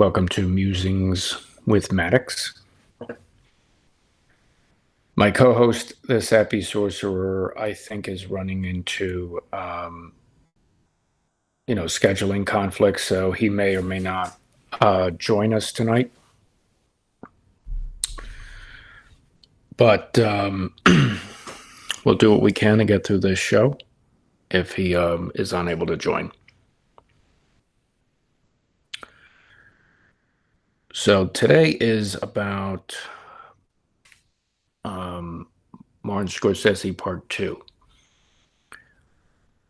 Welcome to Musings with Maddox. My co-host, this happy sorcerer, I think is running into, scheduling conflicts, so he may or may not join us tonight. But we'll do what we can to get through this show if he is unable to join. So today is about Martin Scorsese Part 2.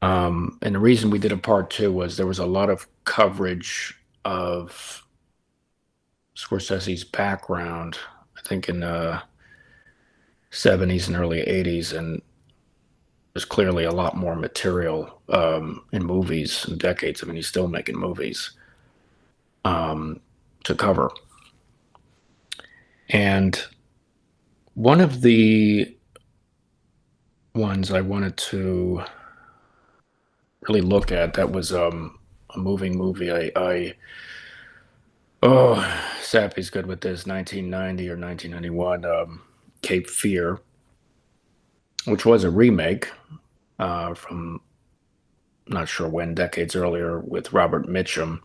And the reason we did a Part 2 was there was a lot of coverage of Scorsese's background, I think in the 70s and early 80s, and there's clearly a lot more material in movies and decades. I mean, he's still making movies to cover. And one of the ones I wanted to really look at that was a moving movie. Sappy's good with this, 1990 or 1991, Cape Fear, which was a remake from not sure when, decades earlier, with Robert Mitchum,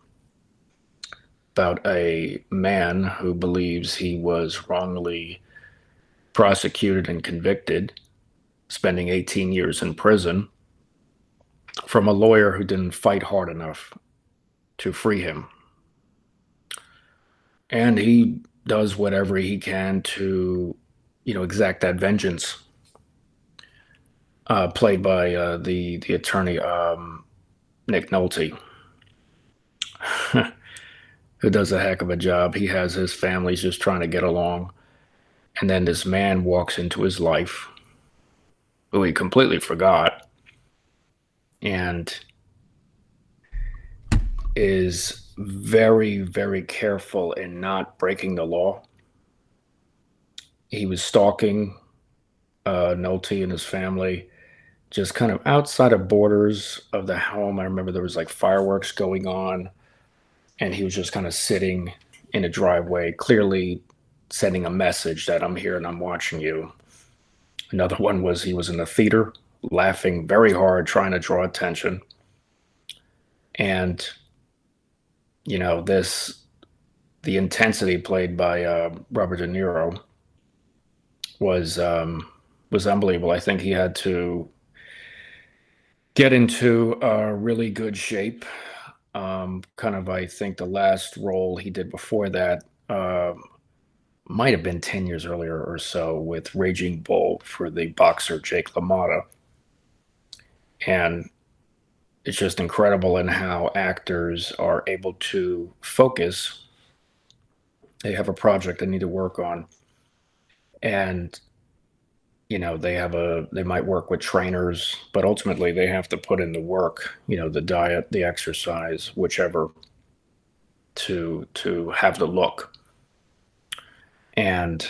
about a man who believes he was wrongly prosecuted and convicted, spending 18 years in prison from a lawyer who didn't fight hard enough to free him. And he does whatever he can to, exact that vengeance. Played by the attorney Nick Nolte, who does a heck of a job. He has his family's just trying to get along, and then this man walks into his life, who he completely forgot, and is very, very careful in not breaking the law. He was stalking Nolte and his family, just kind of outside of borders of the home. I remember there was like fireworks going on, and he was just kind of sitting in a driveway, clearly sending a message that I'm here and I'm watching you. Another one was he was in the theater, laughing very hard, trying to draw attention. And, the intensity played by Robert De Niro was unbelievable. I think he had to get into really good shape. I think the last role he did before that might have been 10 years earlier or so, with Raging Bull for the boxer Jake LaMotta. And it's just incredible in how actors are able to focus. They have a project they need to work on, and they might work with trainers, but ultimately they have to put in the work, the diet, the exercise, whichever, to have the look. And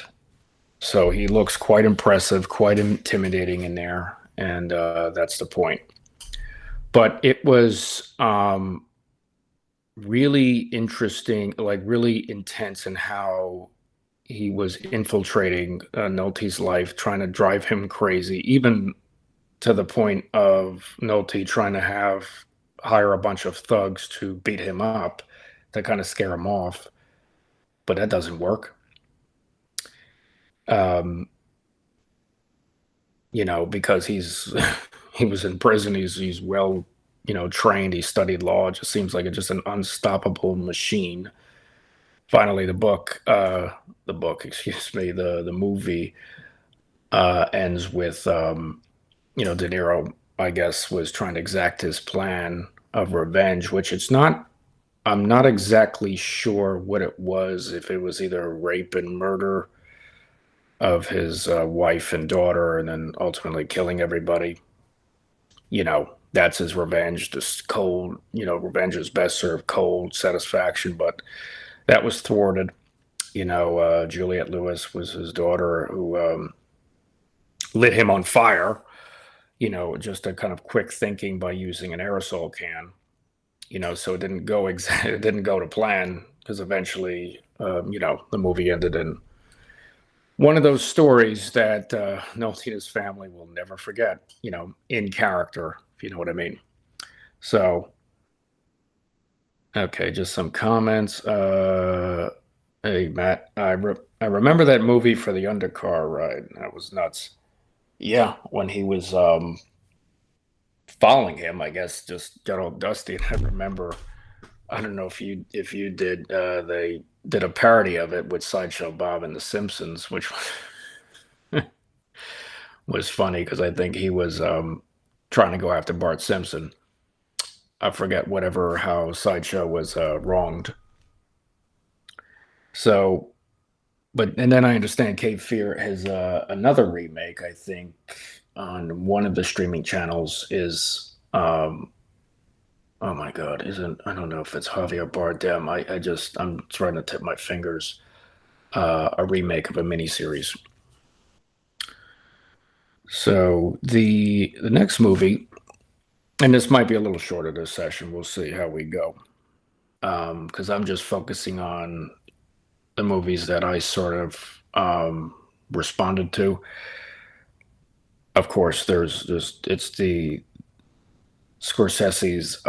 so he looks quite impressive, quite intimidating in there, and that's the point. But it was really interesting, like really intense in how he was infiltrating Nolte's life, trying to drive him crazy, even to the point of Nolte trying to hire a bunch of thugs to beat him up, to kind of scare him off. But that doesn't work. Because he was in prison, he's well, trained, he studied law. It just seems like it's just an unstoppable machine. Finally, the movie ends with, De Niro, I guess, was trying to exact his plan of revenge, which I'm not exactly sure what it was, if it was either rape and murder of his wife and daughter, and then ultimately killing everybody. That's his revenge, this cold, revenge is best served cold, satisfaction, but that was thwarted. Juliette Lewis was his daughter, who lit him on fire, just a kind of quick thinking by using an aerosol can, so it didn't go to plan. because eventually, the movie ended in one of those stories that Nolte and his family will never forget. In character, if you know what I mean. So, okay, just some comments. Hey Matt, I remember that movie for the undercar ride. That was nuts. Yeah, when he was following him, I guess just got all dusty. And I remember, I don't know if you did. They did a parody of it with Sideshow Bob and The Simpsons, which was funny because I think he was trying to go after Bart Simpson. I forget whatever how Sideshow was wronged. So, but and then I understand Cape Fear has another remake. I think on one of the streaming channels is oh my god, isn't I don't know if it's Javier Bardem. I'm trying to tip my fingers. A remake of a miniseries. So the next movie, and this might be a little shorter this session. We'll see how we go. Because I'm just focusing on the movies that I sort of responded to. Of course, there's it's the Scorsese's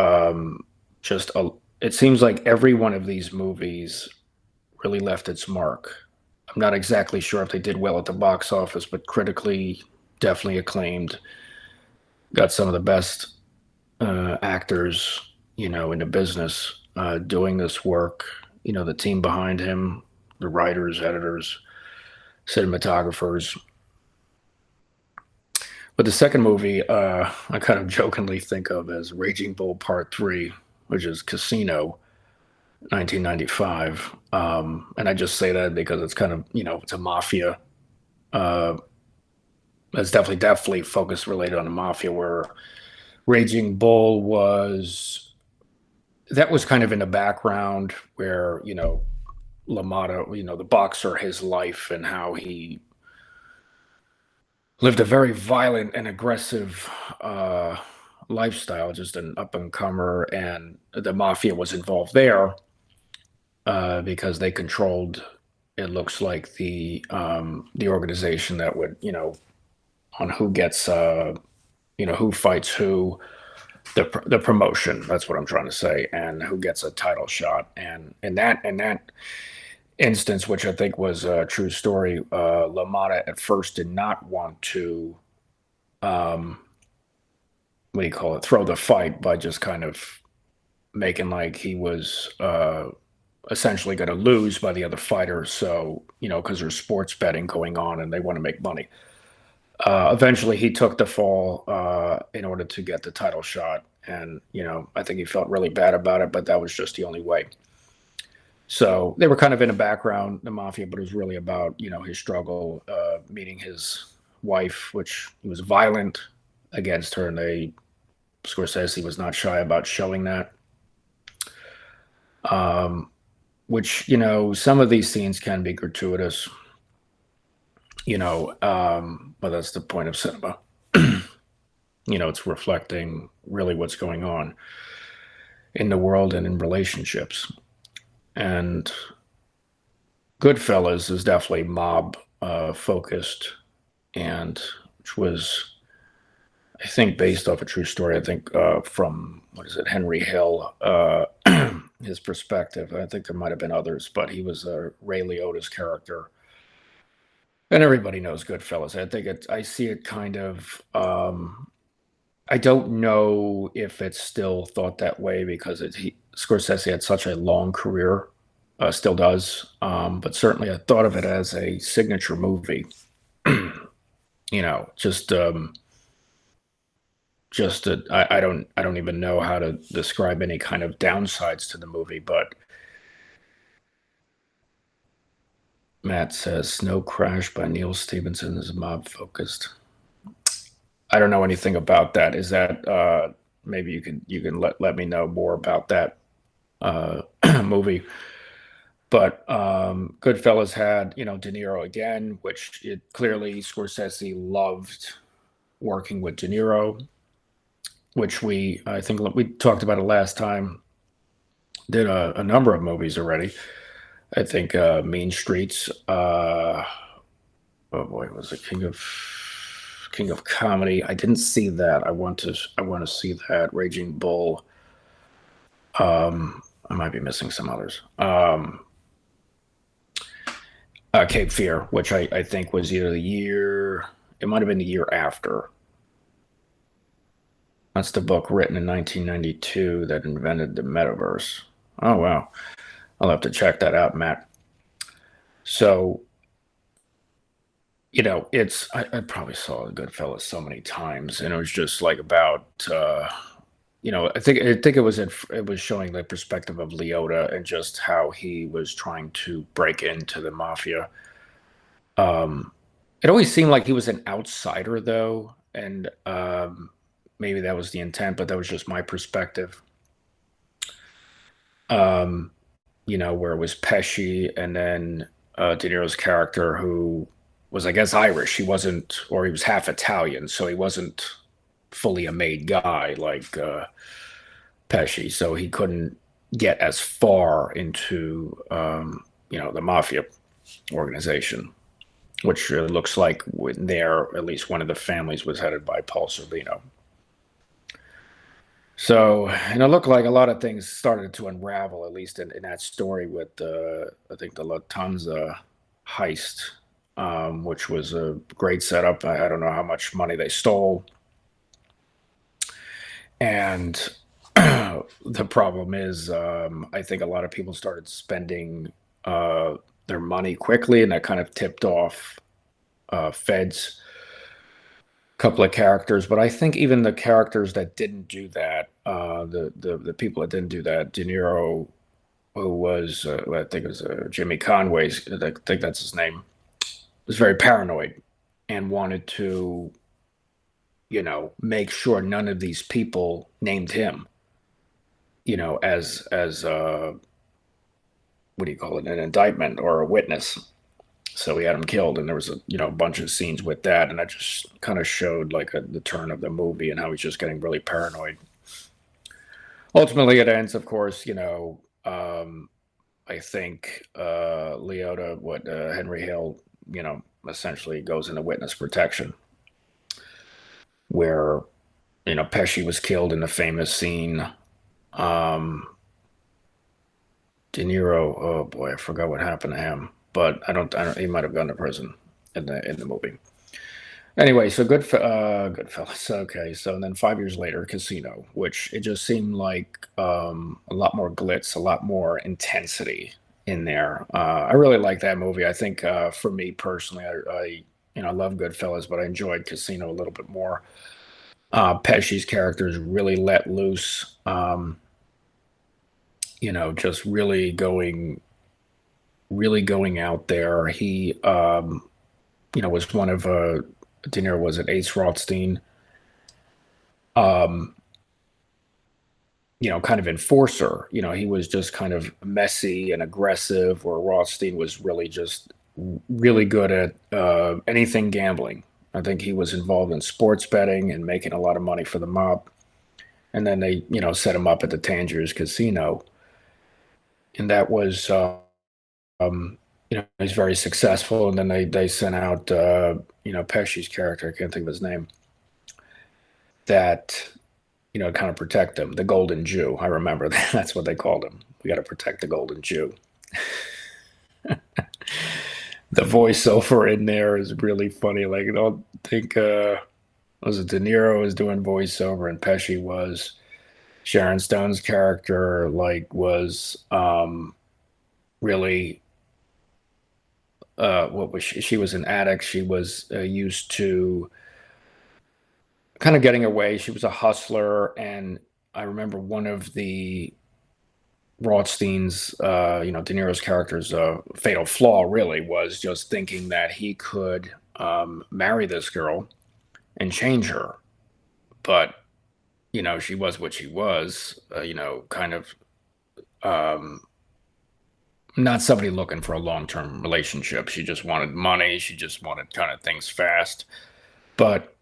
just a. It seems like every one of these movies really left its mark. I'm not exactly sure if they did well at the box office, but critically, definitely acclaimed. Got some of the best actors, in the business doing this work. The team behind him, the writers, editors, cinematographers. But the second movie, I kind of jokingly think of as Raging Bull Part 3, which is Casino, 1995. And I just say that because it's kind of, it's a mafia. Uh, it's definitely focused related on the mafia, where Raging Bull that was kind of in the background where, LaMotta, the boxer, his life and how he lived a very violent and aggressive lifestyle, just an up and comer, and the mafia was involved there because they controlled. It looks like the organization that would, on who gets, who fights who, the promotion. That's what I'm trying to say, and who gets a title shot, and in that instance, which I think was a true story, LaMotta at first did not want to, um, what do you call it, throw the fight by just kind of making like he was essentially going to lose by the other fighter. So, because there's sports betting going on and they want to make money. Eventually, he took the fall in order to get the title shot. And, I think he felt really bad about it, but that was just the only way. So they were kind of in the background, the mafia, but it was really about, his struggle, meeting his wife, which he was violent against her. And Scorsese was not shy about showing that. Which, some of these scenes can be gratuitous, but that's the point of cinema. It's reflecting really what's going on in the world and in relationships. And Goodfellas is definitely mob focused, and which was, I think, based off a true story. I think from what is it, Henry Hill, his perspective. I think there might have been others, but he was a Ray Liotta's character, and everybody knows Goodfellas. I see it kind of. I don't know if it's still thought that way because Scorsese had such a long career, still does, but certainly I thought of it as a signature movie. Just I don't even know how to describe any kind of downsides to the movie, but Matt says Snow Crash by Neil Stephenson is mob focused. I don't know anything about that. Is that maybe you can let me know more about that movie? But Goodfellas had De Niro again, which it clearly Scorsese loved working with De Niro, which I think we talked about it last time. Did a number of movies already. I think Mean Streets. Oh boy, was it King of Comedy? I didn't see that. I want to see that. Raging Bull. I might be missing some others. Cape Fear, which I think was either the year. It might have been the year after. That's the book written in 1992 that invented the metaverse. Oh wow, I'll have to check that out, Matt. So I probably saw Goodfellas so many times, and it was just like about I think it was showing the perspective of Leota and just how he was trying to break into the mafia. Um, it always seemed like he was an outsider though, and maybe that was the intent, but that was just my perspective. Um, where it was Pesci and then De Niro's character who was, I guess, Irish. He wasn't, or he was half Italian, so he wasn't fully a made guy like Pesci, so he couldn't get as far into the mafia organization, which looks like there at least one of the families was headed by Paul Sorvino. So, and it looked like a lot of things started to unravel, at least in that story with I think the Lufthansa heist, which was a great setup. I don't know how much money they stole, and the problem is, I think a lot of people started spending their money quickly, and that kind of tipped off Fed's couple of characters. But I think even the characters that didn't do that, the people that didn't do that, De Niro, who was I think it was Jimmy Conway's, I think that's his name, was very paranoid and wanted to, make sure none of these people named him, as what do you call it, an indictment or a witness. So he had him killed, and there was a bunch of scenes with that, and that just kind of showed like the turn of the movie and how he's just getting really paranoid. Ultimately, it ends, of course, I think Leota, what Henry Hill, essentially goes into witness protection, where Pesci was killed in the famous scene. De Niro, oh boy, I forgot what happened to him, but I don't. He might have gone to prison in the movie. Anyway, so Goodfellas. Okay, so then 5 years later, Casino, which it just seemed like a lot more glitz, a lot more intensity in there. I really like that movie. I think for me personally, I love Goodfellas, but I enjoyed Casino a little bit more. Pesci's character is really let loose. Just really going out there. He, was one of De Niro was it Ace Rothstein, um, kind of enforcer. He was just kind of messy and aggressive, where Rothstein was really just really good at anything gambling. I think he was involved in sports betting and making a lot of money for the mob. And then they, set him up at the Tangiers Casino, and that was, he's very successful. And then they sent out, Pesci's character, I can't think of his name, that kind of protect him, the Golden Jew. I remember that. That's what they called him. We got to protect the Golden Jew. The voiceover in there is really funny. Like, I don't think was it De Niro was doing voiceover and Pesci was. Sharon Stone's character like was really what was she? She was an addict. She was used to kind of getting away. She was a hustler, and I remember one of the Rothstein's, De Niro's character's fatal flaw really was just thinking that he could marry this girl and change her, but she was what she was, kind of um, not somebody looking for a long-term relationship. She just wanted money. She just wanted kind of things fast. But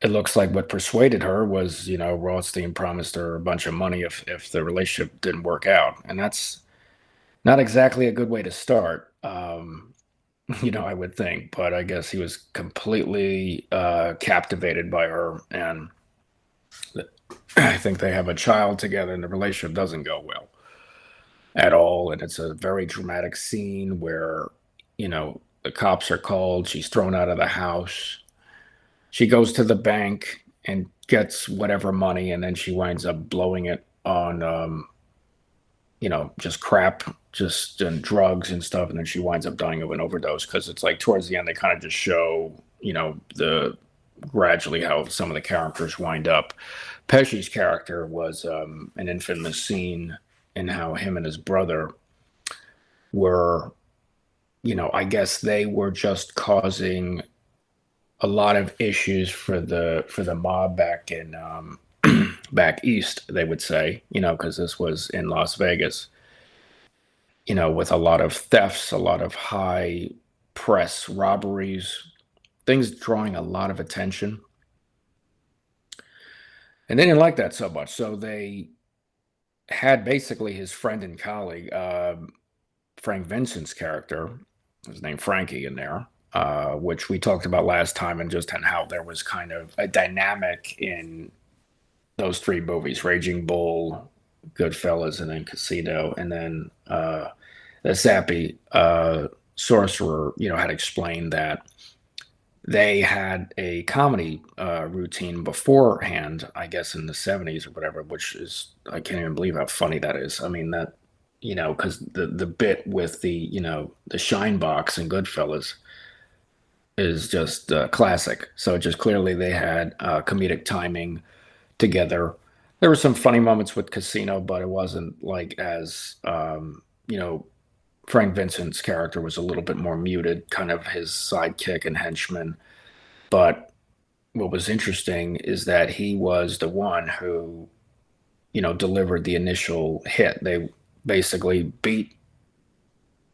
it looks like what persuaded her was, Rothstein promised her a bunch of money if the relationship didn't work out, and that's not exactly a good way to start. I would think, but I guess he was completely captivated by her, and I think they have a child together, and the relationship doesn't go well at all. And it's a very dramatic scene where, the cops are called, she's thrown out of the house, she goes to the bank and gets whatever money, and then she winds up blowing it on, just crap, just and drugs and stuff, and then she winds up dying of an overdose because it's like towards the end they kind of just show, the gradually how some of the characters wind up. Pesci's character was an infamous scene in how him and his brother were, I guess they were just causing a lot of issues for the mob back in back east, they would say, because this was in Las Vegas, with a lot of thefts, a lot of high press robberies, things drawing a lot of attention. And they didn't like that so much. So they had basically his friend and colleague, Frank Vincent's character, his name Frankie in there, which we talked about last time, and just and how there was kind of a dynamic in those three movies: Raging Bull, Goodfellas, and then Casino, and then the Sappy sorcerer, had explained that they had a comedy routine beforehand, I guess in the 70s or whatever, which is, I can't even believe how funny that is. I mean, that, because the bit with the shine box in Goodfellas is just classic. So just clearly they had comedic timing together. There were some funny moments with Casino, but it wasn't like as, Frank Vincent's character was a little bit more muted, kind of his sidekick and henchman. But what was interesting is that he was the one who, delivered the initial hit. They basically beat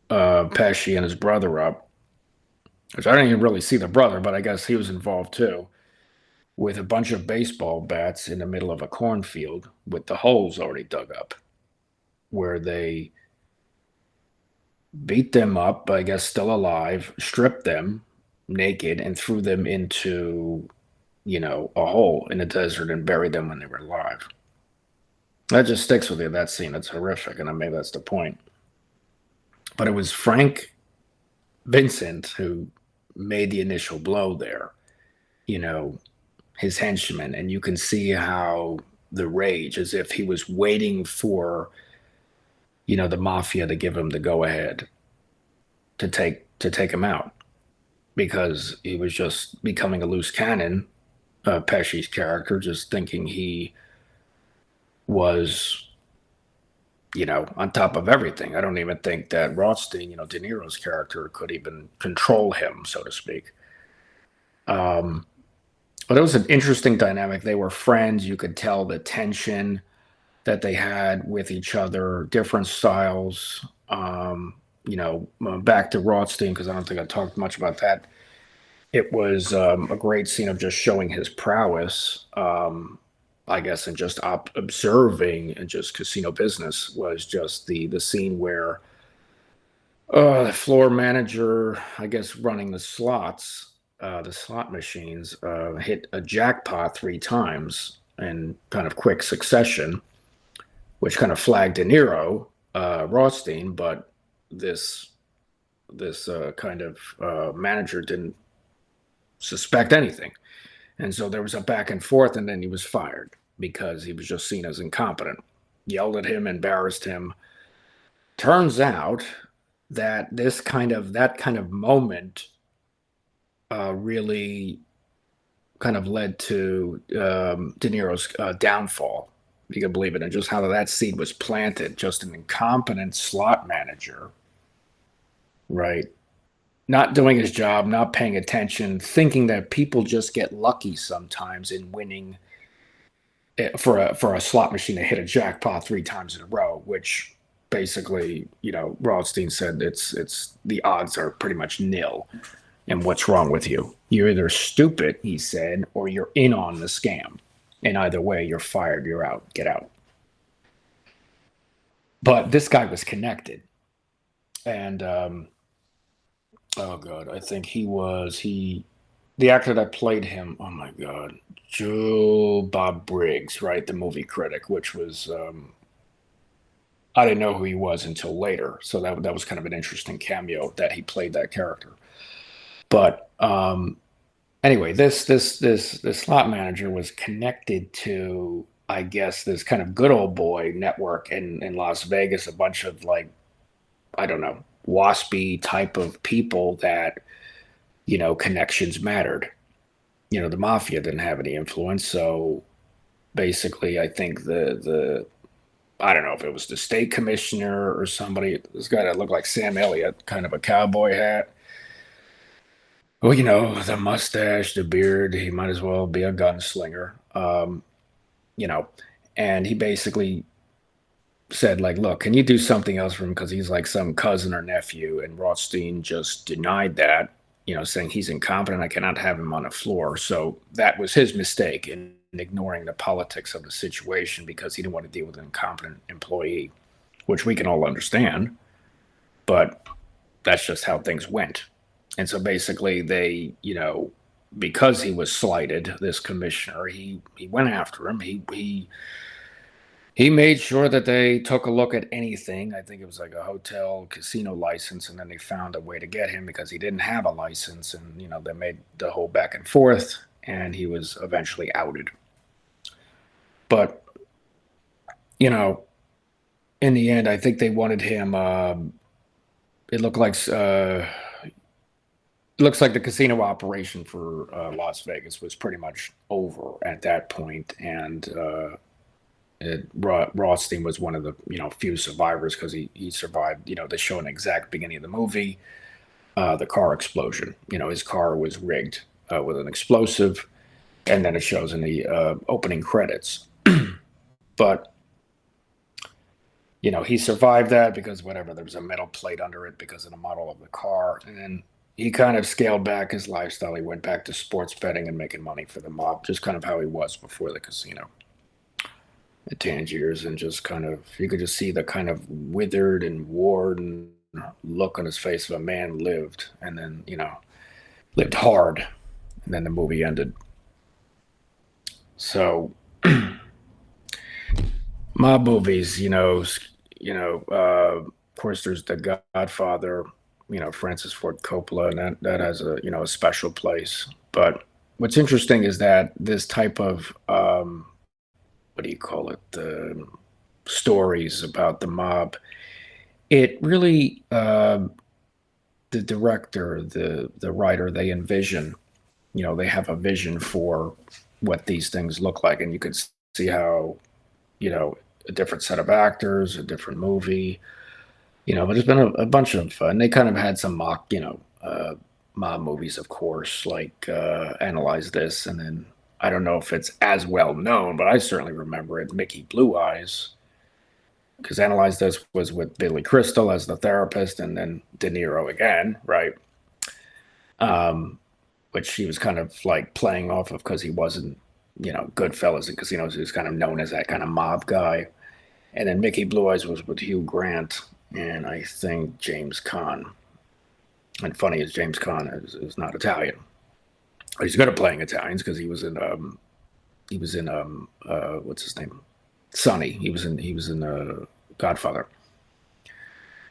Pesci and his brother up, which I didn't even really see the brother, but I guess he was involved too, with a bunch of baseball bats in the middle of a cornfield with the holes already dug up, where they beat them up, I guess still alive, stripped them naked, and threw them into, a hole in the desert and buried them when they were alive. That just sticks with you, that scene. It's horrific, and maybe that's the point. But it was Frank Vincent who made the initial blow there, his henchman, and you can see how the rage, as if he was waiting for, the mafia to give him the go ahead to take him out, because he was just becoming a loose cannon. Pesci's character, just thinking he was, on top of everything. I don't even think that Rothstein, De Niro's character, could even control him, so to speak. But it was an interesting dynamic. They were friends. You could tell the tension that they had with each other, different styles. Back to Rothstein, because I don't think I talked much about that. It was a great scene of just showing his prowess, I guess, and just observing and just casino business, was just the scene where the floor manager, I guess, running the slot machines, hit a jackpot 3 times in kind of quick succession, which kind of flagged De Niro, Rothstein, but this kind of manager didn't suspect anything. And so there was a back and forth, and then he was fired because he was just seen as incompetent. Yelled at him, embarrassed him. Turns out that that kind of moment really kind of led to De Niro's downfall, if you can believe it, and just how that seed was planted. Just an incompetent slot manager, right? Not doing his job, not paying attention, thinking that people just get lucky sometimes in winning for a slot machine to hit a jackpot 3 times in a row, which basically, Rothstein said it's the odds are pretty much nil. And what's wrong with you? You're either stupid, he said, or you're in on the scam. And either way, you're fired, you're out, get out. But this guy was connected. And, oh God, I think the actor that played him, oh my God, Joe Bob Briggs, right? The movie critic, which was, I didn't know who he was until later. So that was kind of an interesting cameo that he played that character. But anyway, this slot manager was connected to, I guess, this kind of good old boy network in Las Vegas, a bunch of like, I don't know, waspy type of people that, connections mattered. The mafia didn't have any influence, so basically I think the I don't know if it was the state commissioner or somebody, this guy that looked like Sam Elliott, kind of a cowboy hat. Well, the mustache, the beard, he might as well be a gunslinger. You know, and he basically said, like, look, can you do something else for him? Because he's like some cousin or nephew. And Rothstein just denied that, saying he's incompetent. I cannot have him on the floor. So that was his mistake in ignoring the politics of the situation because he didn't want to deal with an incompetent employee, which we can all understand. But that's just how things went. And so basically, because he was slighted, this commissioner, he went after him. He made sure that they took a look at anything. I think it was like a hotel casino license, and then they found a way to get him because he didn't have a license. And they made the whole back and forth, and he was eventually outed. But you know, in the end, I think they wanted him. It looked like looks like the casino operation for Las Vegas was pretty much over at that point, and Rothstein was one of the few survivors because he survived. They show an exact beginning of the movie, the car explosion. His car was rigged with an explosive, and then it shows in the opening credits. But he survived that because whatever, there was a metal plate under it because of the model of the car, and then he kind of scaled back his lifestyle. He went back to sports betting and making money for the mob, just kind of how he was before the casino at Tangiers, and just kind of you could just see the kind of withered and worn look on his face of a man lived, and then lived hard, and then the movie ended. So mob movies, of course, there's The Godfather, Francis Ford Coppola, and that has a special place. But what's interesting is that this type of what do you call it? The stories about the mob. It really the director, the writer, they envision. They have a vision for what these things look like, and you could see how a different set of actors, a different movie. But there's been a bunch of, and they kind of had some mob movies, of course, like Analyze This, and then I don't know if it's as well known, but I certainly remember it, Mickey Blue Eyes, because Analyze This was with Billy Crystal as the therapist, and then De Niro again, right? Which he was kind of like playing off of because he wasn't, Goodfellas and Casinos. He was kind of known as that kind of mob guy. And then Mickey Blue Eyes was with Hugh Grant and I think James Caan. And funny is James Caan is not Italian. He's good at playing Italians because he was in what's his name? Sonny. He was in Godfather.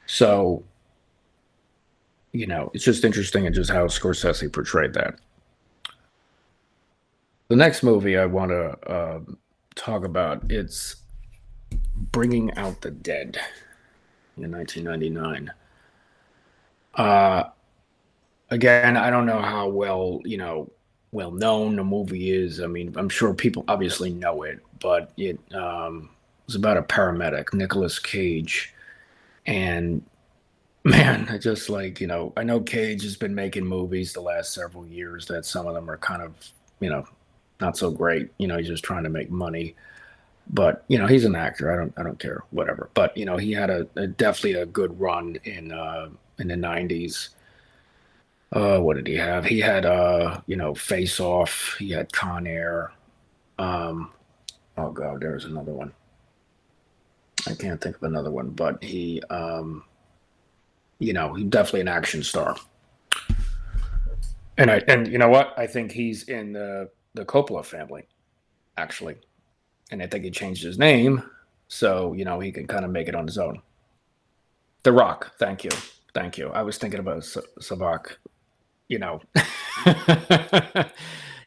So, it's just interesting and just how Scorsese portrayed that. The next movie I want to talk about, it's Bringing Out the Dead in 1999. Uh, Again, I don't know how well known the movie is. I mean, I'm sure people obviously know it, but it was about a paramedic, Nicolas Cage, and man, I just like I know Cage has been making movies the last several years that some of them are kind of you know not so great. He's just trying to make money. But he's an actor. I don't care, whatever. But he had a definitely a good run in the '90s. What did he have? He had Face Off. He had Con Air. Um, oh God, there's another one. I can't think of another one, but he's definitely an action star. And you know what? I think he's in the Coppola family actually, and I think he changed his name so he can kind of make it on his own. The Rock. Thank you, thank you. I was thinking about Sabak. You know,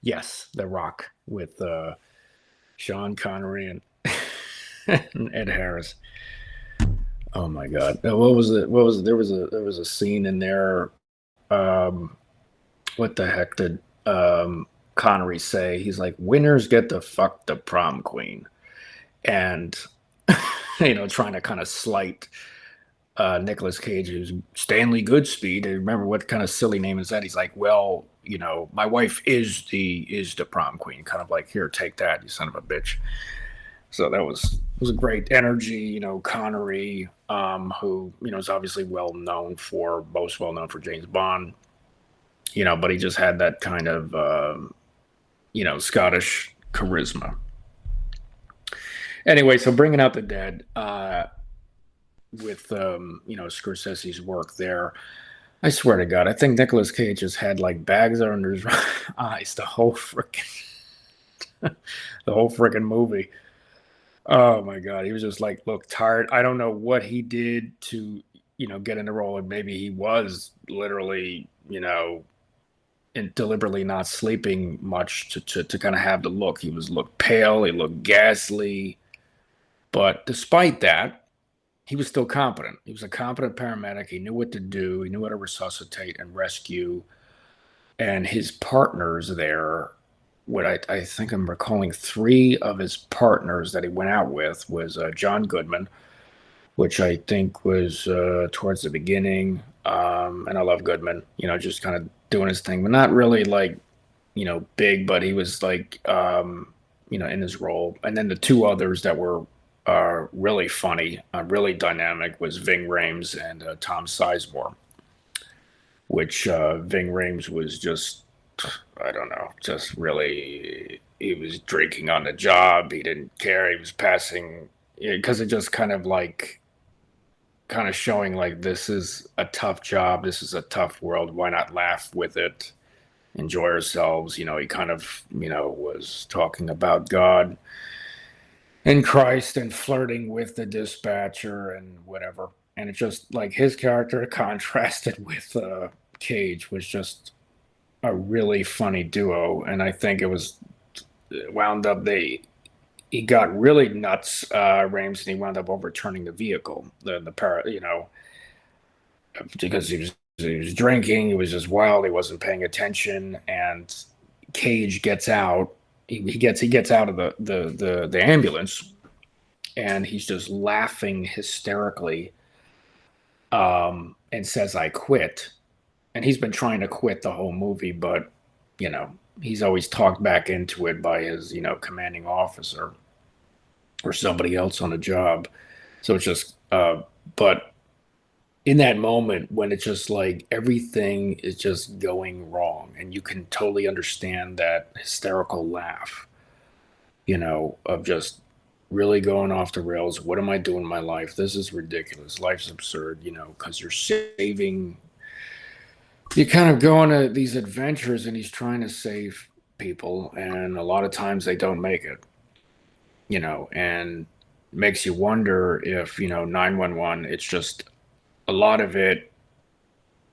yes, The Rock with Sean Connery and, and Ed Harris. Oh my God! What was it? What was it? There was a scene in there. Um, what the heck did Connery say? He's like, "Winners get to fuck the prom queen," and trying to kind of slight Nicolas Cage, who's Stanley Goodspeed. I remember what kind of silly name is that? He's like, well, my wife is the prom queen. Kind of like, here, take that, you son of a bitch. So that was a great energy. Connery, who is obviously most well known for James Bond. But he just had that kind of Scottish charisma. Anyway, so bringing out the dead. With Scorsese's work there. I swear to God, I think Nicolas Cage has had like bags under his eyes the whole freaking movie. Oh my God, he was just like, look, tired. I don't know what he did to get in the role, and maybe he was literally and deliberately not sleeping much to kind of have the look. He was looked pale, he looked ghastly, but despite that, he was still competent. He was a competent paramedic. He knew what to do. He knew how to resuscitate and rescue. And his partners there, what I think I'm recalling, three of his partners that he went out with was John Goodman, which I think was towards the beginning. And I love Goodman, just kind of doing his thing, but not really like, big, but he was like, in his role. And then the two others that were really funny, really dynamic was Ving Rhames and Tom Sizemore, which Ving Rhames was just, I don't know, just really, he was drinking on the job. He didn't care. He was passing, because it just kind of showing like this is a tough job. This is a tough world. Why not laugh with it? Enjoy ourselves. He kind of, was talking about God and Christ and flirting with the dispatcher and whatever. And it's just like his character contrasted with Cage was just a really funny duo. And I think it was wound up he got really nuts, Rames, and he wound up overturning the vehicle, the para, because he was drinking. He was just wild. He wasn't paying attention, and Cage gets out. He gets out of the ambulance, and he's just laughing hysterically, and says, "I quit." And he's been trying to quit the whole movie, but he's always talked back into it by his commanding officer or somebody else on the job. So it's just, but in that moment when it's just like everything is just going wrong, and you can totally understand that hysterical laugh, of just really going off the rails. What am I doing in my life? This is ridiculous. Life's absurd, because you kind of go on these adventures, and he's trying to save people, and a lot of times they don't make it, and makes you wonder if 911, it's just a lot of it.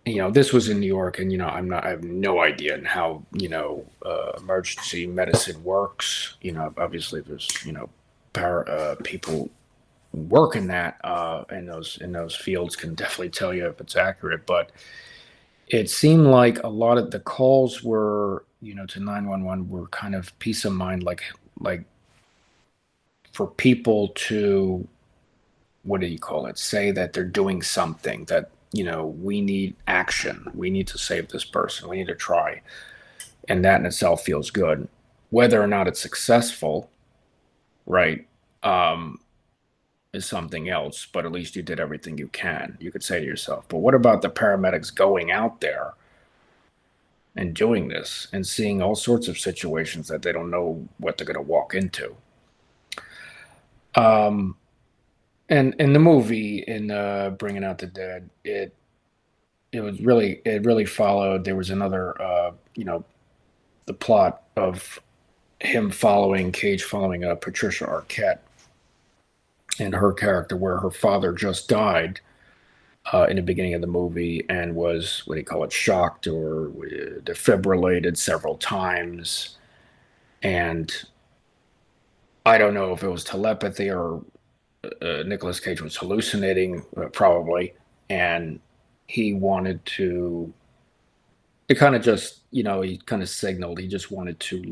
This was in New York, and I have no idea how emergency medicine works. Obviously there's people work in that in those fields can definitely tell you if it's accurate, but it seemed like a lot of the calls were to 911 were kind of peace of mind, like for people to, what do you call it, say that they're doing something, that we need action, we need to save this person, we need to try, and that in itself feels good. Whether or not it's successful, right, is something else, but at least you did everything you can, you could say to yourself. But what about the paramedics going out there, and doing this and seeing all sorts of situations that they don't know what they're going to walk into. Um, and in the movie, in Bringing Out the Dead, it really followed. There was another, the plot of him following Cage following Patricia Arquette and her character, where her father just died in the beginning of the movie and was, what do you call it, shocked or defibrillated several times. And I don't know if it was telepathy or Nicolas Cage was hallucinating, probably. And he wanted to, it kind of just, he kind of signaled he just wanted to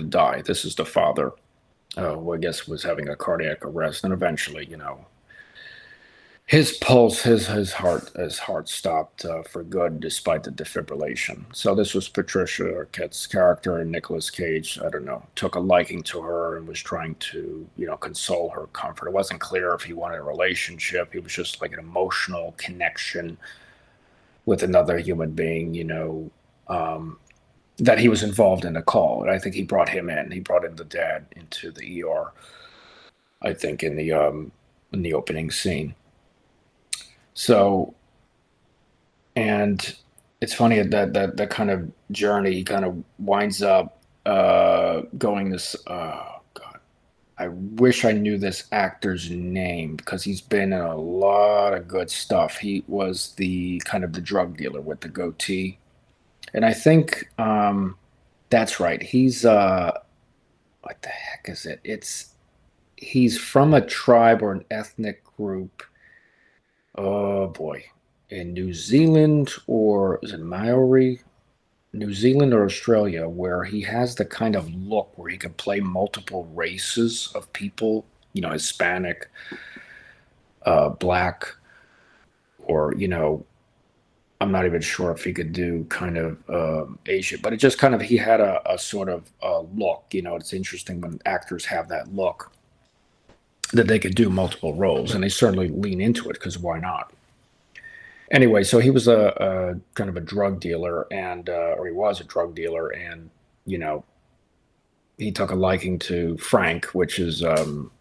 die. This is the father, who I guess was having a cardiac arrest. And eventually, his pulse, his heart stopped for good, despite the defibrillation. So this was Patricia Arquette's character, and Nicolas Cage, I don't know, took a liking to her and was trying to, console her, comfort. It wasn't clear if he wanted a relationship. He was just like an emotional connection with another human being, that he was involved in a call. And I think he brought him in. He brought in the dad into the ER. I think in the opening scene. So, and it's funny that kind of journey kind of winds up going this. God, I wish I knew this actor's name because he's been in a lot of good stuff. He was the kind of the drug dealer with the goatee, and I think that's right. He's what the heck is it? He's from a tribe or an ethnic group. Oh boy, in New Zealand, or is it Maori? New Zealand or Australia, where he has the kind of look where he can play multiple races of people, Hispanic, black, or, I'm not even sure if he could do kind of Asian, but it just kind of, he had a sort of look. It's interesting when actors have that look that they could do multiple roles, and they certainly lean into it because why not? Anyway, so he was a kind of a drug dealer, and or he was a drug dealer, and you know he took a liking to Frank, which is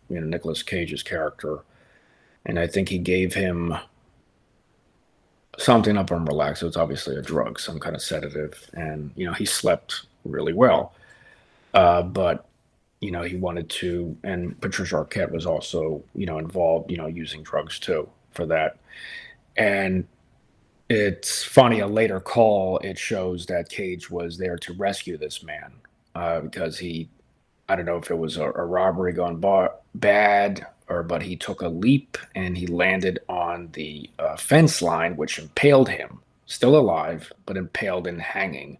Nicolas Cage's character, and I think he gave him something up and relax. So it's obviously a drug, some kind of sedative, and he slept really well, but he wanted to, and Patricia Arquette was also, involved, using drugs too for that. And it's funny, a later call, it shows that Cage was there to rescue this man because I don't know if it was a robbery gone bad, but he took a leap and he landed on the fence line, which impaled him, still alive, but impaled and hanging.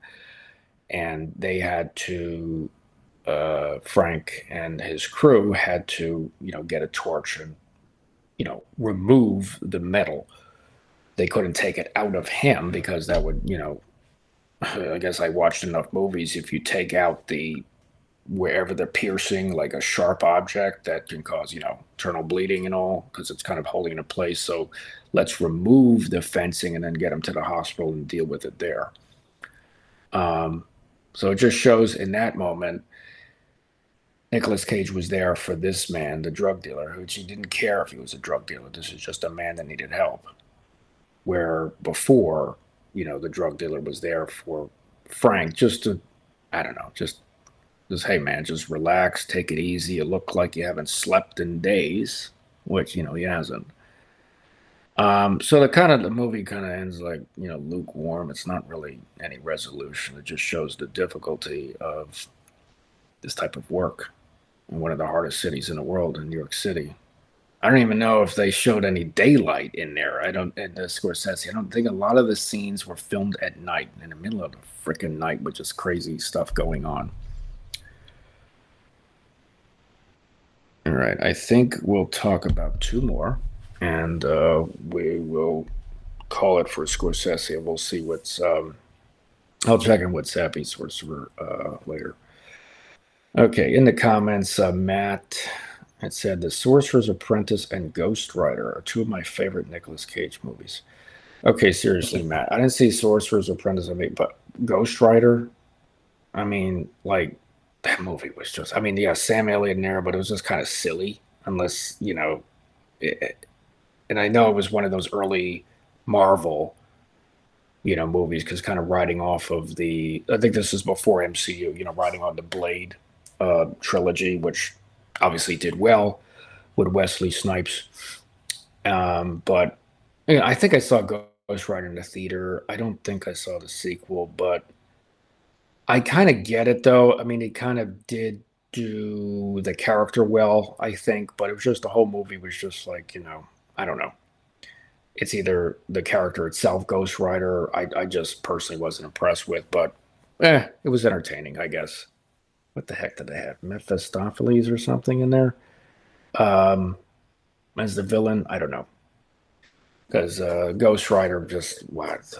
And they had to, Frank and his crew had to, get a torch and, remove the metal. They couldn't take it out of him because that would, I guess I watched enough movies. If you take out wherever they're piercing, like a sharp object, that can cause, internal bleeding and all, because it's kind of holding it in place. So let's remove the fencing and then get him to the hospital and deal with it there. So it just shows in that moment, Nicolas Cage was there for this man, the drug dealer, which he didn't care if he was a drug dealer. This is just a man that needed help. Where before, the drug dealer was there for Frank, just to, I don't know, just, hey man, just relax, take it easy. You look like you haven't slept in days, which, he hasn't. So the movie kind of ends like, lukewarm. It's not really any resolution. It just shows the difficulty of this type of work in one of the hardest cities in the world, in New York City. I don't even know if they showed any daylight in there. In the Scorsese, I don't think a lot of the scenes were filmed at night, in the middle of the freaking night, with just crazy stuff going on. All right, I think we'll talk about two more, and we will call it for Scorsese. We'll see what's. I'll check in with Sappy Sorcerer later. Okay, in the comments, Matt had said The Sorcerer's Apprentice and Ghost Rider are two of my favorite Nicolas Cage movies. Okay, seriously, Matt, I didn't see Sorcerer's Apprentice, but Ghost Rider. I mean, like that movie was just. I mean, yeah, Sam Elliott in there, but it was just kind of silly. Unless it, and I know it was one of those early Marvel, movies because kind of riding off of the. I think this is before MCU. Riding on the Blade trilogy, which obviously did well with Wesley Snipes. But I think I saw Ghost Rider in the theater. I don't think I saw the sequel, but I kind of get it though. I mean, it kind of did do the character well, I think, but it was just the whole movie was just like, I don't know. It's either the character itself, Ghost Rider, I just personally wasn't impressed with, but it was entertaining, I guess. What the heck did they have? Mephistopheles or something in there? Um, as the villain? I don't know. Because Ghost Rider just, what?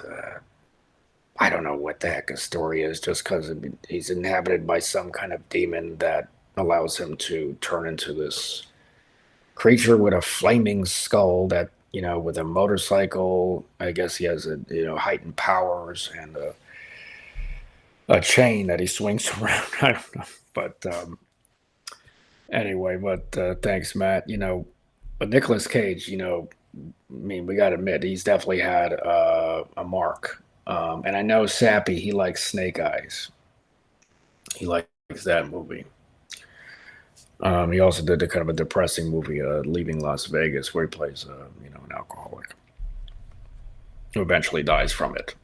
I don't know what the heck his story is, just because he's inhabited by some kind of demon that allows him to turn into this creature with a flaming skull that, with a motorcycle. I guess he has heightened powers and a chain that he swings around. I don't know. But anyway, but thanks, Matt. But Nicolas Cage, I mean, we got to admit, he's definitely had a mark. And I know Sappy, he likes Snake Eyes. He likes that movie. He also did the kind of a depressing movie, Leaving Las Vegas, where he plays, an alcoholic who eventually dies from it.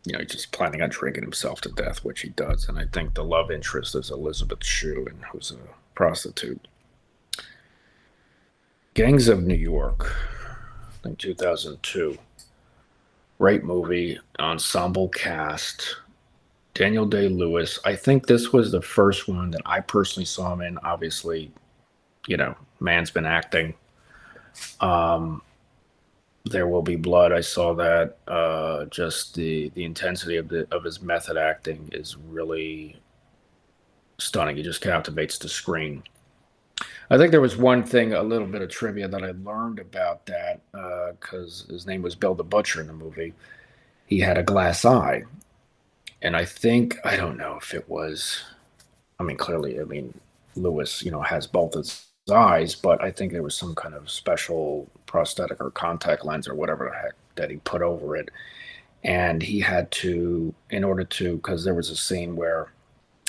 He's just planning on drinking himself to death, which he does. And I think the love interest is Elizabeth Shue, and who's a prostitute. Gangs of New York, I think 2002. Great movie, ensemble cast. Daniel Day-Lewis. I think this was the first one that I personally saw him in. Obviously, man's been acting. Um, there Will Be Blood. I saw that. Just the intensity of his method acting is really stunning. He just captivates the screen. I think there was one thing, a little bit of trivia that I learned about that because his name was Bill the Butcher in the movie. He had a glass eye, and I don't know if it was. I mean, clearly, Lewis, has both his eyes, but I think there was some kind of special prosthetic or contact lens or whatever the heck that he put over it, and he had to, in order to, because there was a scene where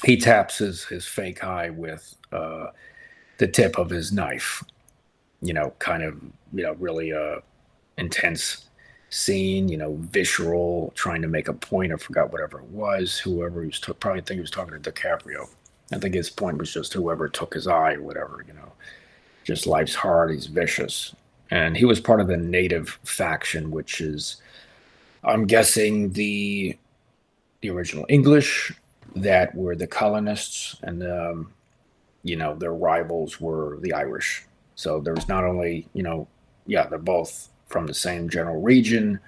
he taps his fake eye with the tip of his knife, kind of, really intense scene, visceral, trying to make a point. I forgot whatever it was. Whoever he was, probably think he was talking to DiCaprio. I think his point was just whoever took his eye or whatever, just life's hard. He's vicious. And he was part of the native faction, which is, I'm guessing, the original English that were the colonists, and their rivals were the Irish. So there was not only, yeah, they're both from the same general region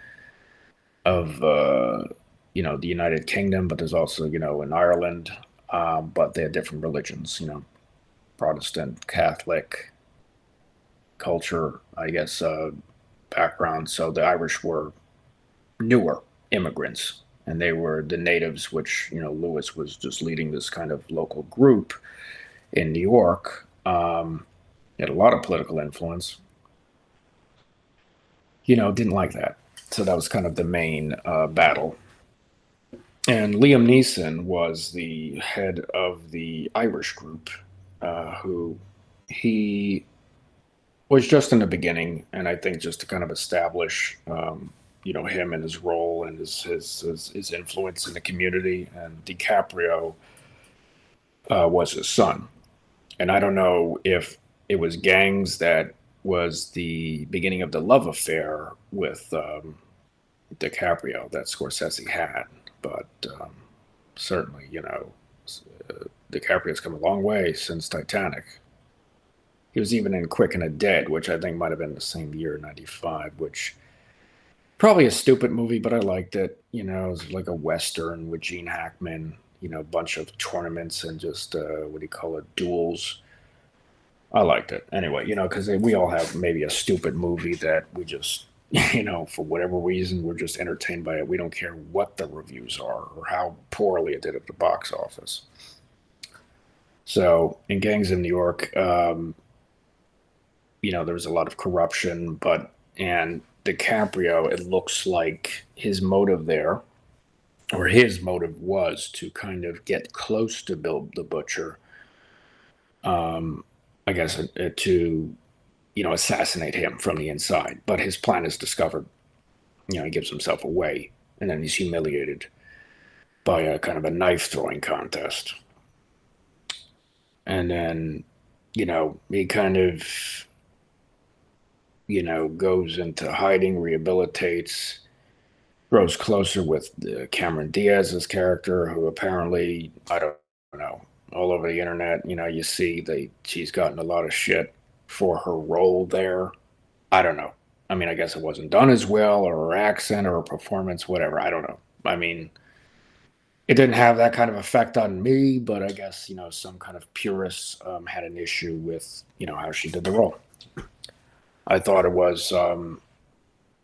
of, the United Kingdom, but there's also, in Ireland, but they had different religions, Protestant, Catholic culture, I guess, background. So the Irish were newer immigrants, and they were the natives, which, Lewis was just leading this kind of local group in New York. He had a lot of political influence. Didn't like that. So that was kind of the main battle. And Liam Neeson was the head of the Irish group, who he was just in the beginning, and I think just to kind of establish, him and his role and his influence in the community. And DiCaprio was his son. And I don't know if it was gangs that was the beginning of the love affair with DiCaprio that Scorsese had, but certainly, DiCaprio's come a long way since Titanic. He was even in Quick and the Dead, which I think might have been the same year, '95, which probably a stupid movie, but I liked it. It was like a Western with Gene Hackman, a bunch of tournaments and just, what do you call it, duels. I liked it. Anyway, because we all have maybe a stupid movie that we just For whatever reason, we're just entertained by it. We don't care what the reviews are or how poorly it did at the box office. So in Gangs of New York, there was a lot of corruption, and DiCaprio, it looks like his motive there, or his motive was to kind of get close to Bill the Butcher, um, I guess, to assassinate him from the inside. But his plan is discovered. He gives himself away, and then he's humiliated by a kind of a knife throwing contest. And then, he kind of, goes into hiding, rehabilitates, grows closer with Cameron Diaz's character, who apparently, I don't know, all over the internet, you see she's gotten a lot of shit for her role there. I don't know. I mean, I guess it wasn't done as well, or her accent, or her performance, whatever. I don't know. I mean, it didn't have that kind of effect on me, but I guess some kind of purists had an issue with how she did the role. I thought it was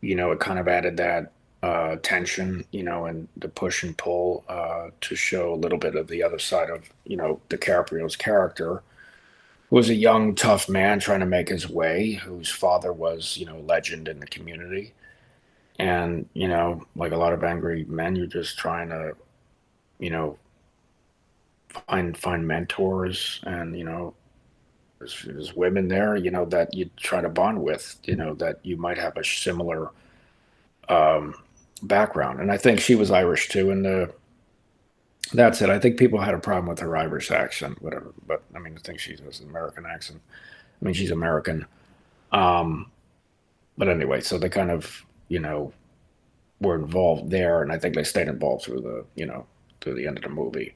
it kind of added that tension, and the push and pull to show a little bit of the other side of DiCaprio's character, who was a young, tough man trying to make his way, whose father was legend in the community, and like a lot of angry men, you're just trying to you know find mentors, and there's women there that you try to bond with, that you might have a similar um, background. And I think she was Irish too. And that's it. I think people had a problem with her Irish accent, whatever. But I mean, I think she has an American accent. I mean, she's American. Um, but anyway, so they kind of were involved there, and I think they stayed involved through the end of the movie,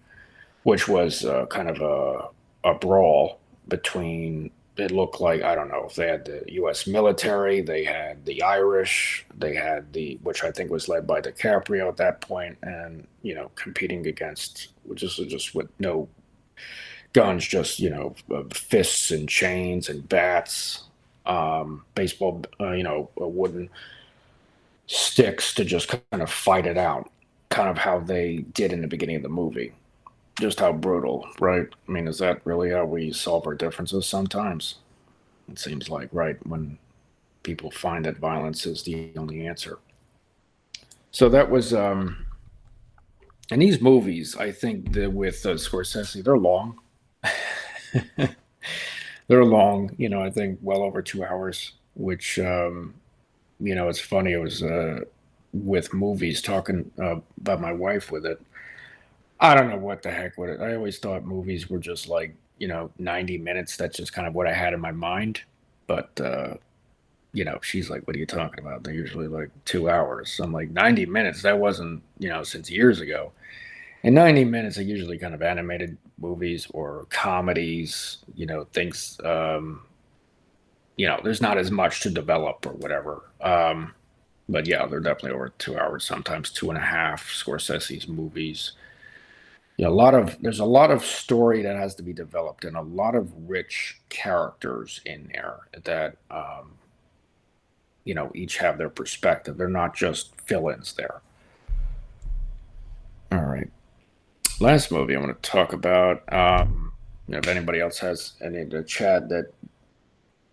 which was kind of a brawl between. It looked like, I don't know if they had the U.S. military, they had the Irish, they had which I think was led by DiCaprio at that point, and competing against just with no guns, just fists and chains and bats, baseball, wooden sticks to just kind of fight it out, kind of how they did in the beginning of the movie. Just how brutal, right? I mean, is that really how we solve our differences sometimes? It seems like, right, when people find that violence is the only answer. So that was, and these movies, I think that with Scorsese, they're long. They're long, I think well over 2 hours, which, it's funny. It was with movies talking about my wife with it. I don't know what the heck with it. I always thought movies were just like, 90 minutes. That's just kind of what I had in my mind. But, she's like, what are you talking about? They're usually like 2 hours. So I'm like, 90 minutes? That wasn't, since years ago. And 90 minutes are usually kind of animated movies or comedies, things, there's not as much to develop or whatever. But yeah, they're definitely over 2 hours, sometimes two and a half. Scorsese's movies. Yeah, there's a lot of story that has to be developed, and a lot of rich characters in there that each have their perspective. They're not just fill-ins there. All right. Last movie I want to talk about. If anybody else has any in the chat that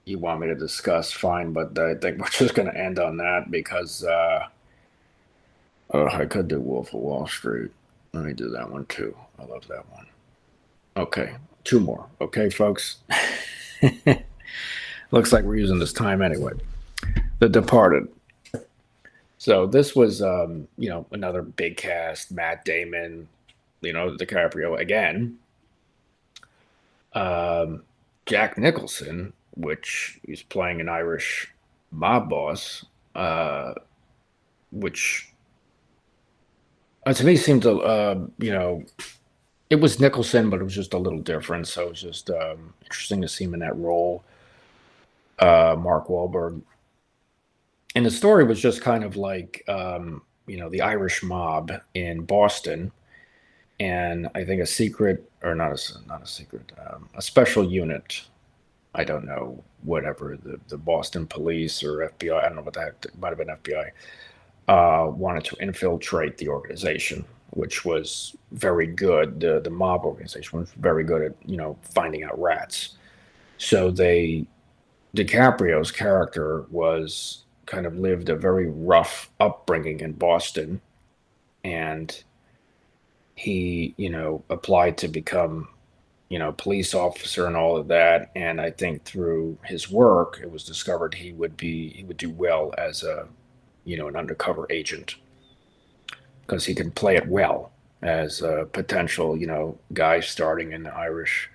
you want me to discuss, fine. But I think we're just going to end on that because I could do Wolf of Wall Street. Let me do that one too. I love that one. Okay, two more. Okay, folks. Looks like we're using this time anyway. The Departed. So this was, another big cast. Matt Damon, Leonardo DiCaprio again. Jack Nicholson, which he's playing an Irish mob boss, which to me seemed to, it was Nicholson, but it was just a little different. So it was just interesting to see him in that role. Mark Wahlberg. And the story was just kind of like, the Irish mob in Boston. And I think a secret, or not a secret, a special unit I don't know, whatever, the Boston police or FBI, I don't know what the heck, it might have been FBI, wanted to infiltrate the organization, which was very good. The mob organization was very good at, finding out rats. So DiCaprio's character was kind of lived a very rough upbringing in Boston, and he, applied to become, police officer and all of that. And I think through his work, it was discovered he would do well as an undercover agent because he can play it well as a potential, guy starting in the Irish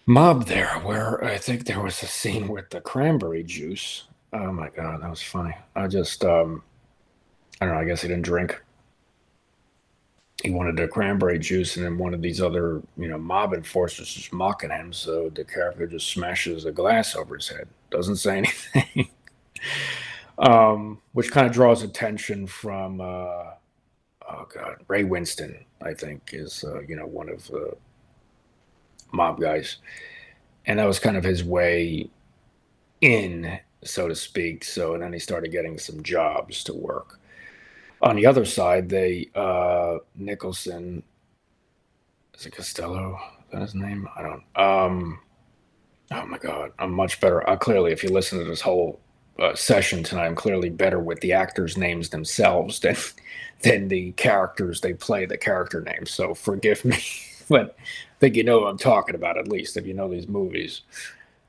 mob there, where I think there was a scene with the cranberry juice. Oh my God, that was funny. I don't know, I guess he didn't drink. He wanted the cranberry juice, and then one of these other, mob enforcers just mocking him. So the character just smashes a glass over his head, doesn't say anything, which kind of draws attention from, oh God, Ray Winston, I think, is, one of the mob guys. And that was kind of his way in, so to speak. So, and then he started getting some jobs to work. On the other side, Nicholson, is it Costello? Is that his name? I don't. Oh my God, I'm much better. Clearly, if you listen to this whole session tonight, I'm clearly better with the actors' names themselves than the characters they play, the character names. So forgive me, but I think you know what I'm talking about, at least if you know these movies.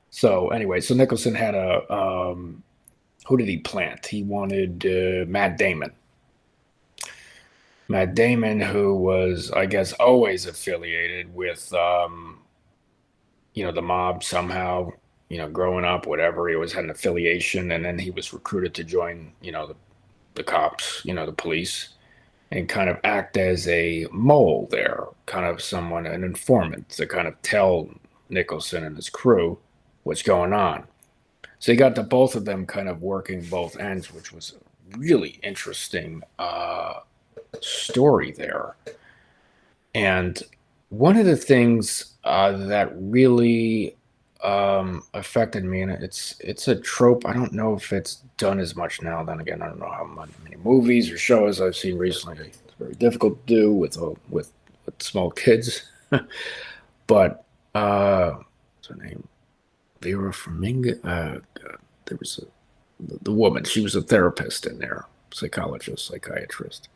So anyway, so Nicholson had who did he plant? He wanted Matt Damon. Matt Damon, who was, I guess, always affiliated with, the mob somehow, growing up, whatever. He always had an affiliation, and then he was recruited to join, the cops, the police, and kind of act as a mole there, kind of someone, an informant to kind of tell Nicholson and his crew what's going on. So you got the both of them kind of working both ends, which was a really interesting story there. And one of the things that really affected me, and it's a trope. I don't know if it's done as much now. Then again, I don't know how many movies or shows I've seen recently. It's very difficult to do with small kids. But what's her name? Vera Farmiga. There was the woman. She was a therapist in there, psychologist, psychiatrist.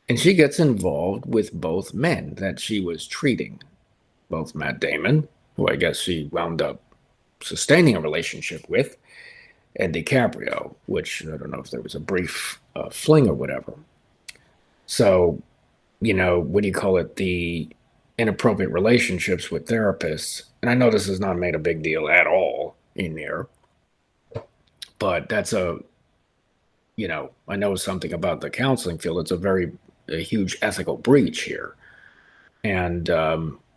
And she gets involved with both men that she was treating, both Matt Damon, who I guess she wound up sustaining a relationship with, and DiCaprio, which I don't know if there was a brief fling or whatever. So, what do you call it? The inappropriate relationships with therapists. And I know this is not made a big deal at all in there, but I know something about the counseling field. It's a huge ethical breach here. And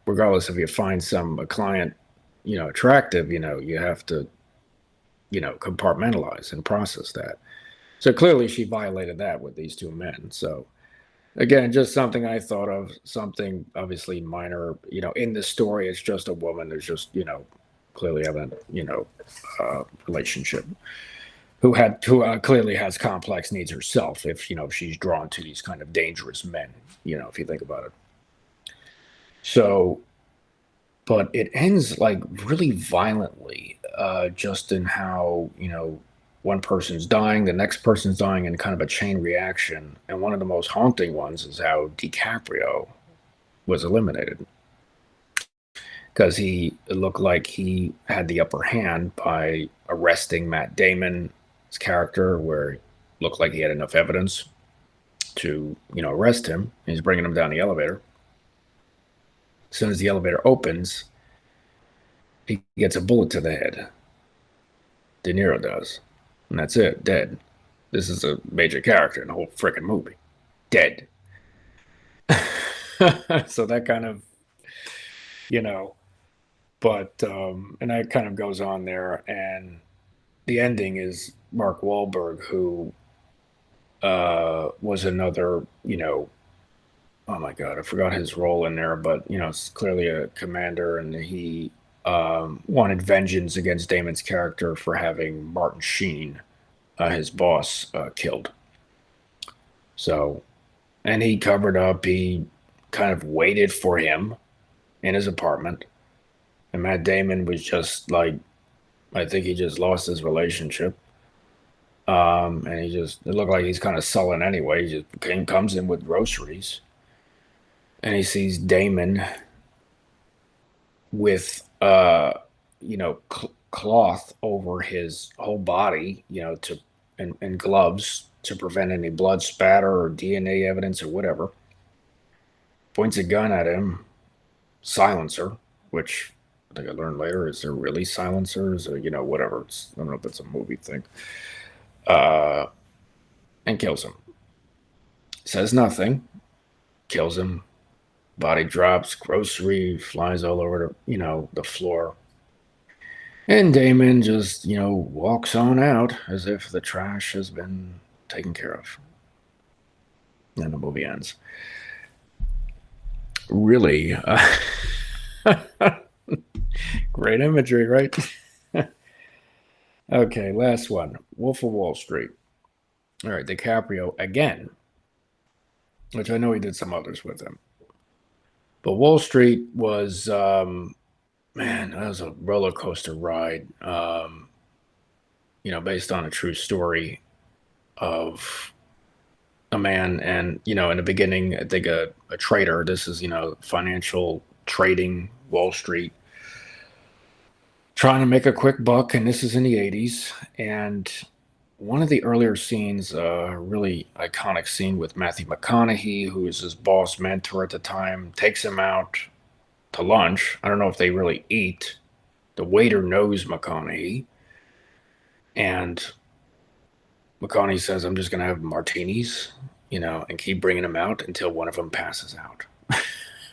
regardless if you find a client, attractive, you have to, compartmentalize and process that. So clearly she violated that with these two men. So again, just something I thought of, something obviously minor, in the story. It's just a woman who's just, clearly have a, relationship who clearly has complex needs herself, if she's drawn to these kind of dangerous men, if you think about it. So, but it ends like really violently, just in how, one person's dying, the next person's dying, and kind of a chain reaction. And one of the most haunting ones is how DiCaprio was eliminated, because it looked like he had the upper hand by arresting Matt Damon's character, where it looked like he had enough evidence to, arrest him. He's bringing him down the elevator. As soon as the elevator opens, he gets a bullet to the head. De Niro does. And that's it, dead. This is a major character in the whole freaking movie. Dead. So that kind of, but, and that kind of goes on there. And the ending is Mark Wahlberg, who was another, oh my God, I forgot his role in there, but, it's clearly a commander, and he wanted vengeance against Damon's character for having Martin Sheen, his boss, killed. So, and he covered up. He kind of waited for him in his apartment, and Matt Damon was just like, I think he just lost his relationship. And it looked like he's kind of sullen anyway. He just comes in with groceries, and he sees Damon with cloth over his whole body, and gloves to prevent any blood spatter or DNA evidence or whatever. Points a gun at him, silencer, which I think I learned later is there really silencers or whatever. I don't know if it's a movie thing. Uh, and kills him. Says nothing, kills him. Body drops, grocery flies all over the floor. And Damon just, walks on out as if the trash has been taken care of. And the movie ends. Really, great imagery, right? Okay, last one. Wolf of Wall Street. All right, DiCaprio again, which I know he did some others with him. But Wall Street was, man, that was a roller coaster ride. Based on a true story of a man, and in the beginning, I think a trader. This is financial trading, Wall Street, trying to make a quick buck, and this is in the '80s. And one of the earlier scenes, a really iconic scene with Matthew McConaughey, who is his boss mentor at the time, takes him out to lunch. I don't know if they really eat. The waiter knows McConaughey, and McConaughey says, "I'm just going to have martinis, and keep bringing them out until one of them passes out."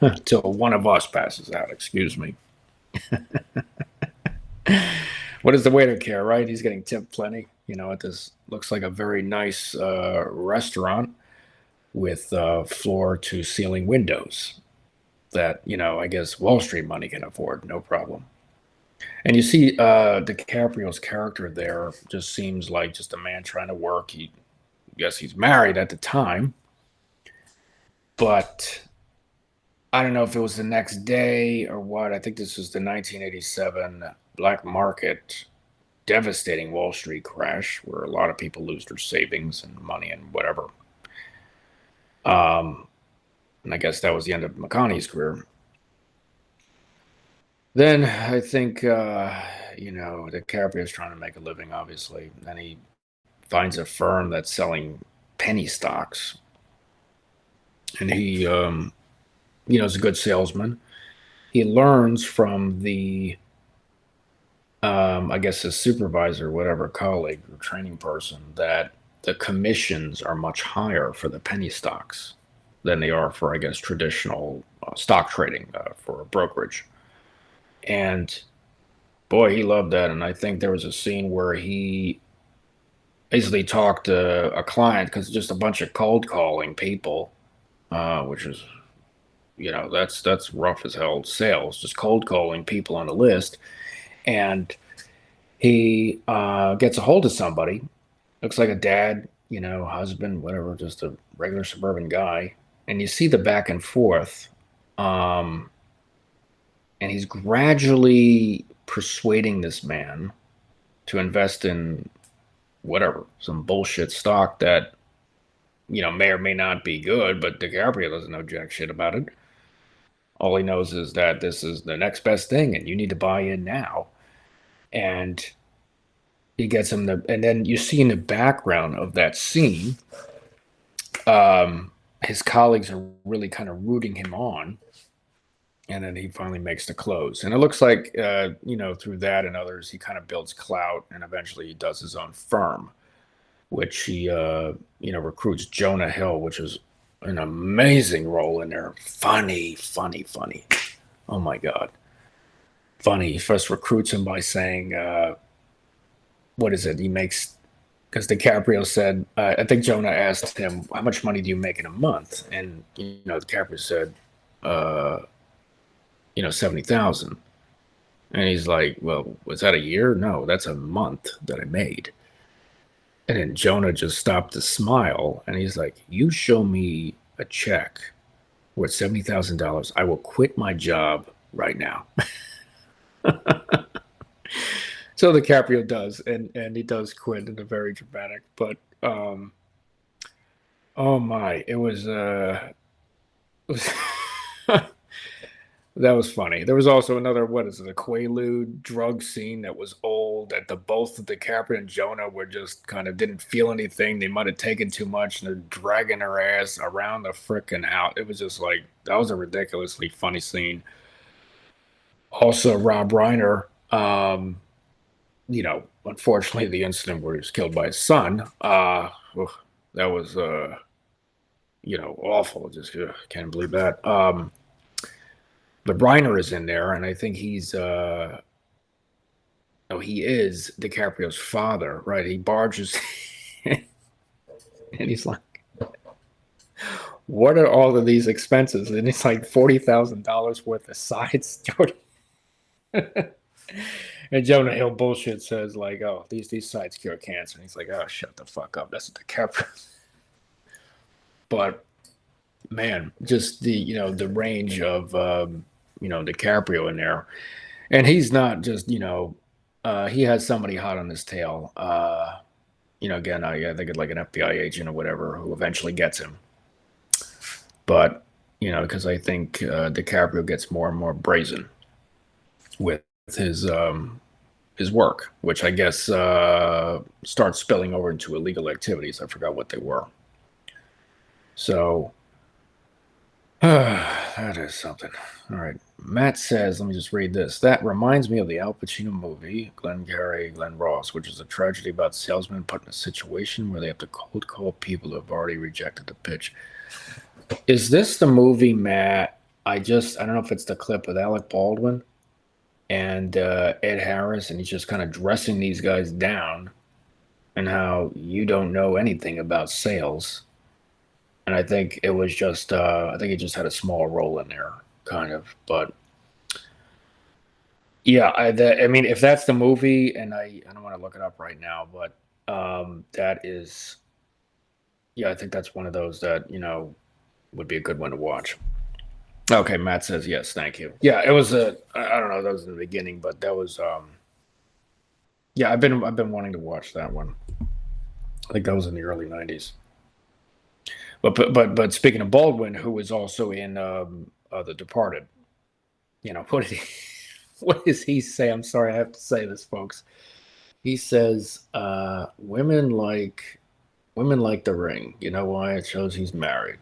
Until one of us passes out, excuse me. What does the waiter care, right? He's getting tipped plenty. At this looks like a very nice restaurant with floor to ceiling windows that, I guess Wall Street money can afford, no problem. And you see DiCaprio's character there just seems like just a man trying to work. Yes, he's married at the time, but I don't know if it was the next day or what. I think this was the 1987 black market devastating Wall Street crash where a lot of people lose their savings and money and whatever. And I guess that was the end of McConaughey's career. Then I think, DiCaprio is trying to make a living, obviously, and he finds a firm that's selling penny stocks. And he, is a good salesman. He learns from the I guess his supervisor, whatever colleague or training person, that the commissions are much higher for the penny stocks than they are for, I guess, traditional stock trading for a brokerage. And boy, he loved that. And I think there was a scene where he basically talked to a client because just a bunch of cold calling people, which is, that's rough as hell sales, just cold calling people on a list. And he gets a hold of somebody, looks like a dad, husband, whatever, just a regular suburban guy. And you see the back and forth. And he's gradually persuading this man to invest in whatever, some bullshit stock that, may or may not be good, but DiCaprio doesn't know jack shit about it. All he knows is that this is the next best thing and you need to buy in now. And he gets him and then you see in the background of that scene, his colleagues are really kind of rooting him on. And then he finally makes the close. And it looks like, through that and others, he kind of builds clout and eventually he does his own firm, which he, recruits Jonah Hill, which is an amazing role in there. Funny. Oh my God. Funny. He first recruits him by saying, what is it? He makes, because DiCaprio said, I think Jonah asked him, how much money do you make in a month? And, DiCaprio said, 70,000. And he's like, well, was that a year? No, that's a month that I made. And then Jonah just stopped to smile. And he's like, you show me a check worth $70,000. I will quit my job right now. So DiCaprio does, and he does quit in a very dramatic, but oh my, it was that was funny. There was also another, what is it, a Quaalude drug scene that was old, that the both of DiCaprio and Jonah were just kind of didn't feel anything. They might have taken too much and they're dragging her ass around the frickin' out. It was just like that was a ridiculously funny scene. Also, Rob Reiner, unfortunately, the incident where he was killed by his son, that was, awful. Just can't believe that. But Reiner is in there, and I think he is DiCaprio's father, right? He barges, and he's like, "What are all of these expenses?" And it's like $40,000 worth of sides, Jordan. And Jonah Hill bullshit says like, "Oh, these sides cure cancer." And he's like, "Oh, shut the fuck up." That's what DiCaprio. But man, just the range of DiCaprio in there, and he's not just he has somebody hot on his tail. Again, I think it's like an FBI agent or whatever who eventually gets him. But because I think DiCaprio gets more and more brazen with his work, which I guess starts spilling over into illegal activities. I forgot what they were. So that is something. All right. Matt says, let me just read this. That reminds me of the Al Pacino movie, Glengarry Glen Ross, which is a tragedy about salesmen put in a situation where they have to cold call people who have already rejected the pitch. Is this the movie, Matt? I don't know if it's the clip with Alec Baldwin and Ed Harris, and he's just kind of dressing these guys down and how you don't know anything about sales. And I think it was just, I think he just had a small role in there, kind of. But yeah, I mean, if that's the movie, and I don't want to look it up right now, but that is, yeah, I think that's one of those that would be a good one to watch. Okay, Matt says yes, thank you. Yeah, it was I don't know, that was in the beginning, but that was yeah, I've been wanting to watch that one. I think that was in the early '90s. But speaking of Baldwin, who was also in The Departed, what did he, what does he say? I'm sorry, I have to say this, folks. He says women like the ring. You know why? It shows he's married.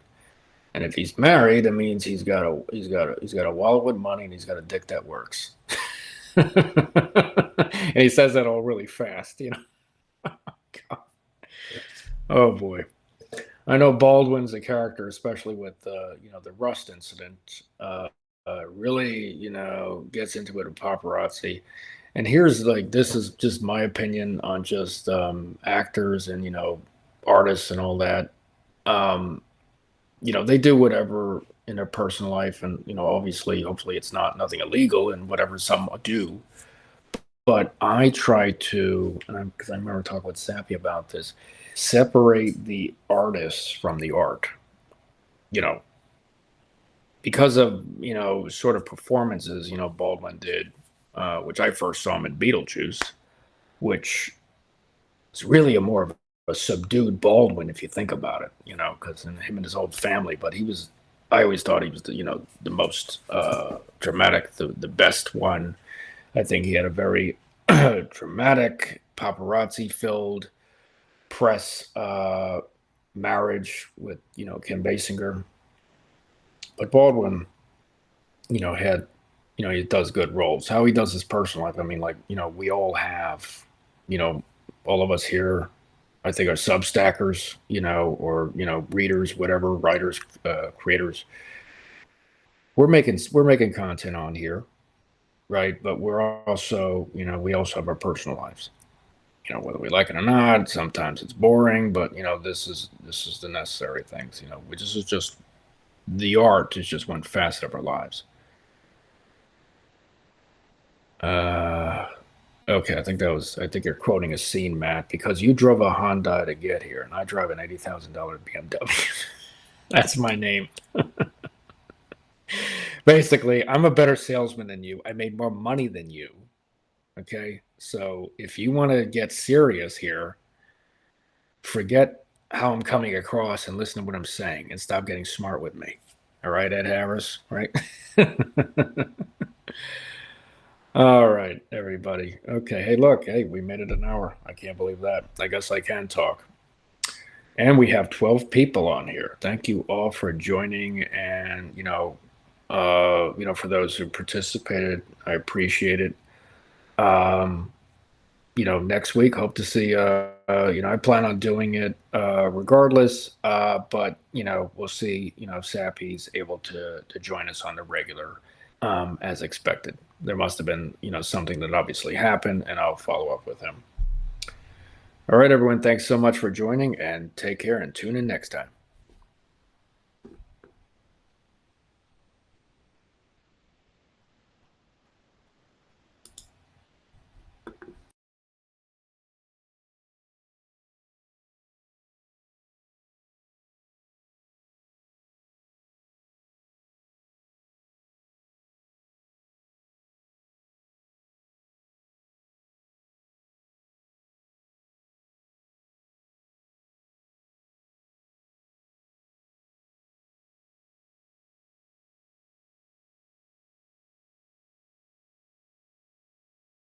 And if he's married, it means he's got a wallet with money and he's got a dick that works. And he says that all really fast. God. Oh boy. I know Baldwin's a character, especially with the Rust incident. Really, gets into it with paparazzi. And here's like this is just my opinion on just actors and artists and all that. Um, they do whatever in their personal life, and obviously, hopefully, it's not nothing illegal and whatever some do. But I try to, and because I remember talking with Sappy about this, separate the artists from the art. You know, because of sort of performances Baldwin did, which I first saw him in Beetlejuice, which is really a more of a subdued Baldwin if you think about it, because him and his whole family. But he was, I always thought he was the most dramatic, the best one. I think he had a very dramatic, paparazzi filled press marriage with Kim Basinger. But Baldwin, had he does good roles. How he does his personal life, I mean, like we all have, all of us here, I think are substackers, or readers, whatever, writers, creators. We're making content on here, right? But we're also, we also have our personal lives. Whether we like it or not. Sometimes it's boring, but this is the necessary things. Which is just the art is just one facet of our lives. Uh, okay, I think you're quoting a scene, Matt, because you drove a Honda to get here, and I drive an $80,000 BMW. That's my name. Basically, I'm a better salesman than you. I made more money than you. Okay. So if you want to get serious here, forget how I'm coming across and listen to what I'm saying and stop getting smart with me. All right, Ed Harris, right? All right, everybody. Okay. Hey, look. Hey, we made it an hour. I can't believe that. I guess I can talk. And we have 12 people on here. Thank you all for joining. And, for those who participated, I appreciate it. Um, next week, hope to see, I plan on doing it regardless. But, we'll see, if Sappy's able to join us on the regular as expected. There must have been, something that obviously happened, and I'll follow up with him. All right, everyone. Thanks so much for joining, and take care and tune in next time.